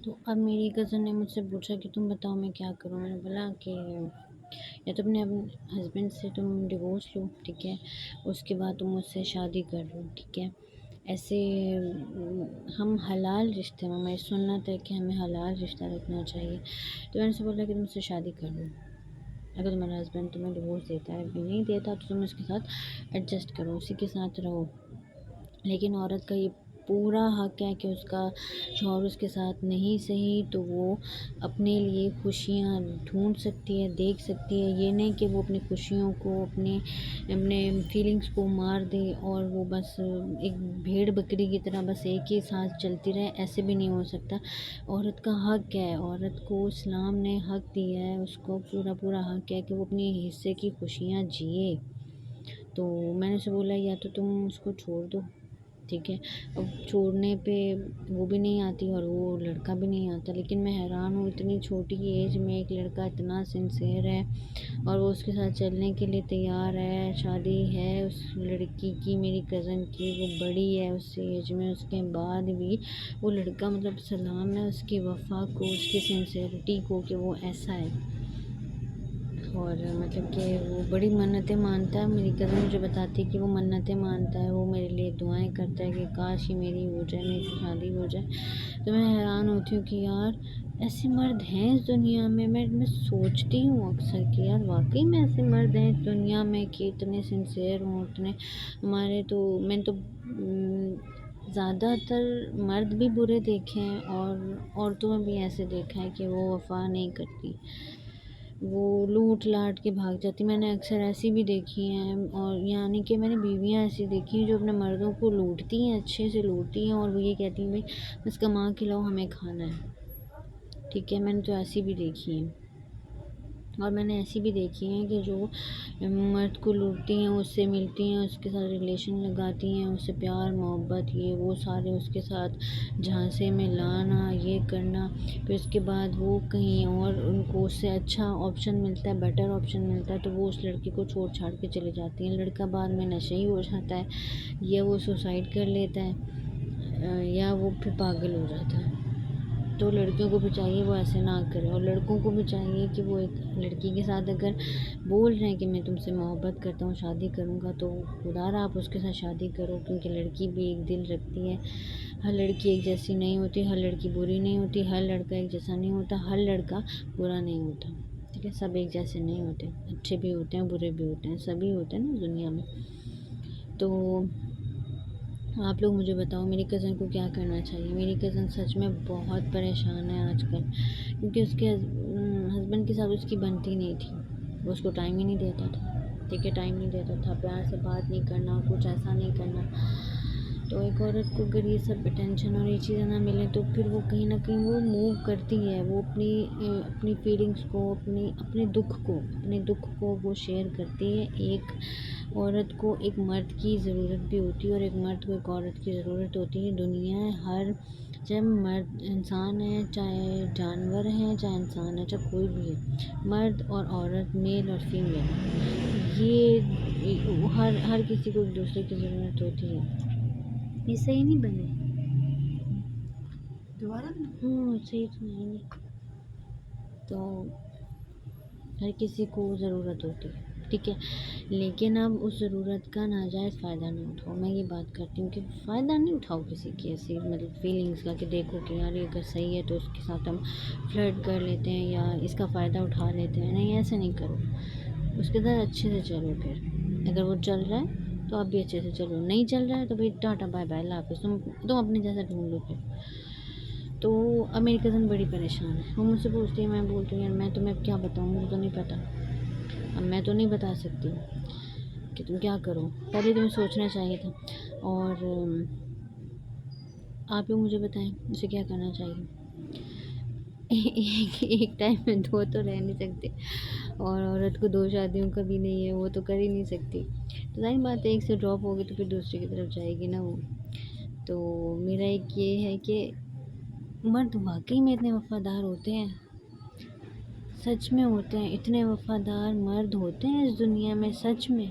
تو اب میری کزن نے مجھ سے پوچھا کہ تم بتاؤ میں کیا کروں. میں نے بولا کہ یا تم نے اپنے ہسبینڈ سے تم ڈیورس لو, ٹھیک ہے, اس کے بعد تم مجھ سے شادی کر لو, ٹھیک ہے. ایسے ہم حلال رشتے میں, ہماری سنت ہے کہ ہمیں حلال رشتہ رکھنا چاہیے. تو میں نے سے بولا کہ تم سے شادی کر لو, اگر تمہارا ہسبینڈ تمہیں ڈیورس دیتا ہے, بھی نہیں دیتا تو تم اس کے ساتھ ایڈجسٹ کرو, اسی کے ساتھ رہو. لیکن عورت کا یہ پورا حق ہے کہ اس کا شوہر اس کے ساتھ نہیں صحیح تو وہ اپنے لیے خوشیاں ڈھونڈ سکتی ہے, دیکھ سکتی ہے. یہ نہیں کہ وہ اپنی خوشیوں کو, اپنے فیلنگس کو مار دے اور وہ بس ایک بھیڑ بکری کی طرح بس ایک ہی ساتھ چلتی رہے. ایسے بھی نہیں ہو سکتا. عورت کا حق ہے, عورت کو اسلام نے حق دیا ہے, اس کو پورا حق ہے کہ وہ اپنے حصے کی خوشیاں جیے. تو میں نے اسے بولا یا تو تم اس کو چھوڑ دو, ٹھیک ہے. اب چھوڑنے پہ وہ بھی نہیں آتی اور وہ لڑکا بھی نہیں آتا. لیکن میں حیران ہوں, اتنی چھوٹی ایج میں ایک لڑکا اتنا سنسیئر ہے اور وہ اس کے ساتھ چلنے کے لیے تیار ہے. شادی ہے اس لڑکی کی, میری کزن کی, وہ بڑی ہے اس ایج میں, اس کے بعد بھی وہ لڑکا مطلب سلام ہے اس کی وفا کو, اس کی سنسیئرٹی کو کہ وہ ایسا ہے. اور مطلب کہ وہ بڑی منتیں مانتا ہے. میری کزن مجھے بتاتی ہے کہ وہ منتیں مانتا ہے, وہ میرے لیے دعائیں کرتا ہے کہ کاش یہ میری ہو جائے, میری شادی ہو جائے. تو میں حیران ہوتی ہوں کہ یار ایسے مرد ہیں اس دنیا میں. میں سوچتی ہوں اکثر کہ یار واقعی میں ایسے مرد ہیں اس دنیا میں کہ اتنے سنسیئر ہوں, اتنے ہمارے تو میں تو زیادہ تر مرد بھی برے دیکھے ہیں اور عورتوں میں بھی ایسے دیکھا ہے کہ وہ وفا نہیں کرتی, وہ لوٹ لاٹ کے بھاگ جاتی. میں نے اکثر ایسی بھی دیکھی ہیں, اور یعنی کہ میں نے بیویاں ایسی دیکھی ہیں جو اپنے مردوں کو لوٹتی ہیں, اچھے سے لوٹتی ہیں, اور وہ یہ کہتی ہیں بھائی بس کما کے لاؤ, ہمیں کھانا ہے, ٹھیک ہے. میں نے تو ایسی بھی دیکھی ہیں. اور میں نے ایسی بھی دیکھی ہیں کہ جو مرد کو لوٹتی ہیں, اس سے ملتی ہیں, اس کے ساتھ ریلیشن لگاتی ہیں, اس سے پیار محبت یہ وہ سارے اس کے ساتھ جھانسے میں لانا, یہ کرنا. پھر اس کے بعد وہ کہیں اور ان کو اس سے اچھا آپشن ملتا ہے, بیٹر آپشن ملتا ہے, تو وہ اس لڑکی کو چھوڑ چھاڑ کے چلے جاتی ہیں. لڑکا بعد میں نشئی ہو جاتا ہے, یا وہ سوسائڈ کر لیتا ہے, یا وہ پھر پاگل ہو جاتا ہے. تو لڑکیوں کو بھی چاہیے وہ ایسے نہ کرے, اور لڑکوں کو بھی چاہیے کہ وہ ایک لڑکی کے ساتھ اگر بول رہے ہیں کہ میں تم سے محبت کرتا ہوں, شادی کروں گا, تو خدا را آپ اس کے ساتھ شادی کرو. کیونکہ لڑکی بھی ایک دل رکھتی ہے, ہر لڑکی ایک جیسی نہیں ہوتی, ہر لڑکی بری نہیں ہوتی, ہر لڑکا ایک جیسا نہیں ہوتا, ہر لڑکا برا نہیں ہوتا, ٹھیک ہے. سب ایک جیسے نہیں ہوتے, اچھے بھی ہوتے ہیں, برے بھی ہوتے ہیں, سبھی ہوتے ہیں نا دنیا میں. تو آپ لوگ مجھے بتاؤ میری کزن کو کیا کرنا چاہیے. میری کزن سچ میں بہت پریشان ہے آج کل, کیونکہ اس کے ہسبینڈ کے ساتھ اس کی بنتی نہیں تھی. وہ اس کو ٹائم ہی نہیں دیتا تھا, ٹھیک ہے, ٹائم نہیں دیتا تھا, پیار سے بات نہیں کرنا, کچھ ایسا نہیں کرنا. تو ایک عورت کو اگر یہ سب اٹینشن اور یہ چیزیں نہ ملیں تو پھر وہ کہیں نہ کہیں وہ موو کرتی ہے, وہ اپنی فیلنگس کو, اپنے دکھ کو وہ شیئر کرتی ہے. ایک عورت کو ایک مرد کی ضرورت بھی ہوتی ہے, اور ایک مرد کو ایک عورت کی ضرورت ہوتی ہے. دنیا چاہے مرد انسان ہے, چاہے جانور ہے, چاہے انسان ہے, چاہے کوئی بھی ہے, مرد اور عورت, میل اور فیمیل, یہ ہر کسی کو ایک دوسرے کی ضرورت ہوتی ہے. یہ صحیح نہیں بنے دوبارہ, صحیح تو نہیں. تو ہر کسی کو ضرورت ہوتی ہے, ٹھیک ہے. لیکن اب اس ضرورت کا ناجائز فائدہ نہ اٹھاؤ. میں یہ بات کرتی ہوں کہ فائدہ نہیں اٹھاؤ کسی کی ایسی مطلب فیلنگس کا, کہ دیکھو کہ یار یہ اگر صحیح ہے تو اس کے ساتھ ہم فلرٹ کر لیتے ہیں یا اس کا فائدہ اٹھا لیتے ہیں. نہیں, ایسے نہیں کرو. اس کے ساتھ اچھے سے چلو. پھر اگر وہ چل رہا ہے تو آپ بھی اچھے سے چلو, نہیں چل رہا ہے تو بھائی ٹاٹا بائے بائے, اللہ حافظ, تم اپنے جیسا ڈھونڈ لو پھر. تو اب میری کزن بڑی پریشان ہے, وہ مجھ سے پوچھتی ہے, میں بولتی ہوں یار میں تمہیں کیا بتاؤں, مجھے تو نہیں پتہ. اب میں تو نہیں بتا سکتی کہ تم کیا کرو, پہلے تمہیں سوچنا چاہیے تھا. اور آپ لوگ مجھے بتائیں اسے کیا کرنا چاہیے. ایک ٹائم میں دو تو رہ نہیں سکتے, اور عورت کو دو شادیوں کا بھی نہیں ہے, وہ تو کر ہی نہیں سکتی. تو ظاہر بات ہے ایک سے ڈراپ ہوگی تو پھر دوسرے کی طرف جائے گی نا وہ. تو میرا ایک یہ ہے کہ مرد واقعی میں اتنے وفادار ہوتے ہیں, سچ میں ہوتے ہیں, اتنے وفادار مرد ہوتے ہیں اس دنیا میں, سچ میں.